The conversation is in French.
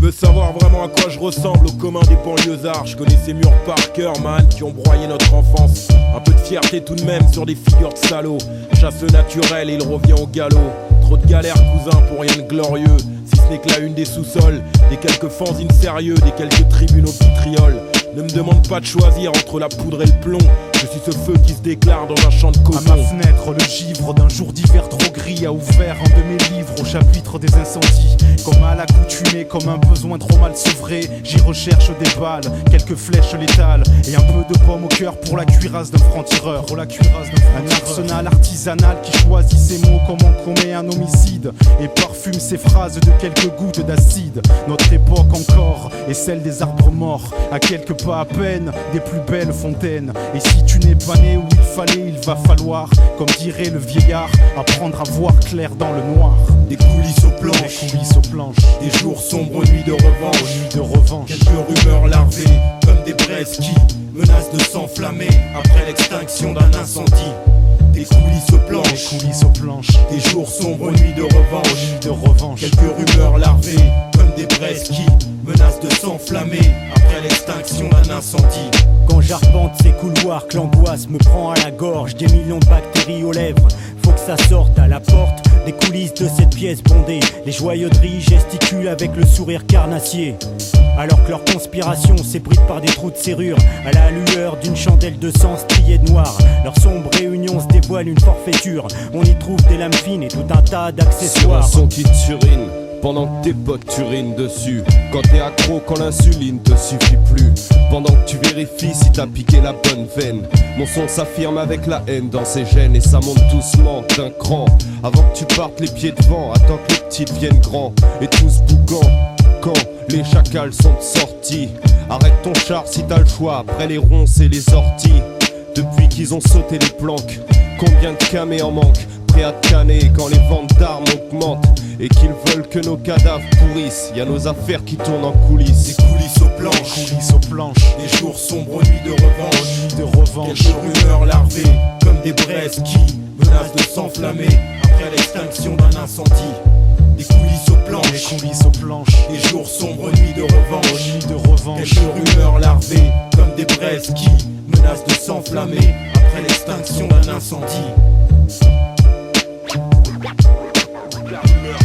veux savoir vraiment à quoi je ressemble au commun des banlieusards. Je connais ces murs par cœur, man, qui ont broyé notre enfance. Un peu de fierté tout de même sur des figures de salauds. Chasse naturel et il revient au galop. Trop de galères, cousin, pour rien de glorieux. Si ce n'est que la une des sous-sols, des quelques fanzines sérieux, des quelques tribunaux vitrioles. Ne me demande pas de choisir entre la poudre et le plomb. Je suis ce feu qui se déclare dans un champ de coton. À ma fenêtre, le givre d'un jour d'hiver trop gris a ouvert un de mes livres au chapitre des incendies. Comme à l'accoutumée, comme un besoin trop mal sevré, j'y recherche des balles, quelques flèches létales et un peu de pomme au cœur pour la cuirasse d'un franc-tireur. Un arsenal artisanal qui choisit ses mots comme on commet un homicide et parfume ses phrases de quelques gouttes d'acide. Notre époque encore est celle des arbres morts, à quelques pas à peine des plus belles fontaines. Et si tu n'es pas né où il fallait, il va falloir, comme dirait le vieillard, apprendre à voir clair dans le noir. Des coulisses aux planches, des jours sombres, nuits de revanche, quelques rumeurs larvées, comme des braises qui menacent de s'enflammer après l'extinction d'un incendie. Des coulisses aux planches, des jours sombres, nuits de revanche, quelques rumeurs larvées, comme des braises qui menacent de s'enflammer après l'extinction d'un incendie. Quand j'arpente ces couloirs, que l'angoisse me prend à la gorge, des millions de bactéries aux lèvres, faut que ça sorte à la porte des coulisses de cette pièce bondée. Les joyauderies gesticulent avec le sourire carnassier, alors que leur conspiration s'ébride par des trous de serrure à la lueur d'une chandelle de sang striée de noir. Leur sombre réunion se dévoile une forfaiture, on y trouve des lames fines et tout un tas d'accessoires. Sur un son qui t'urine pendant que tes potes t'urinent dessus. Quand t'es accro, quand l'insuline te suffit plus. Pendant que tu vérifies si t'as piqué la bonne veine. Mon son s'affirme avec la haine dans ses gènes. Et ça monte doucement d'un cran. Avant que tu partes les pieds devant, attends que les petits deviennent grands. Et tous boucants quand les chacals sont sortis. Arrête ton char si t'as le choix, après les ronces et les orties. Depuis qu'ils ont sauté les planques, combien de camés en manque, prêts à te canner quand les ventes d'armes augmentent et qu'ils veulent que nos cadavres pourrissent. Y'a nos affaires qui tournent en coulisses. Des coulisses aux planches, des jours sombres, nuits de revanche, quelques rumeurs larvées, comme des braises qui menacent de s'enflammer après l'extinction d'un incendie. Des coulisses aux planches, des jours sombres, nuits de revanche, quelques rumeurs larvées, comme des braises qui menacent de s'enflammer après l'extinction d'un incendie. La rumeur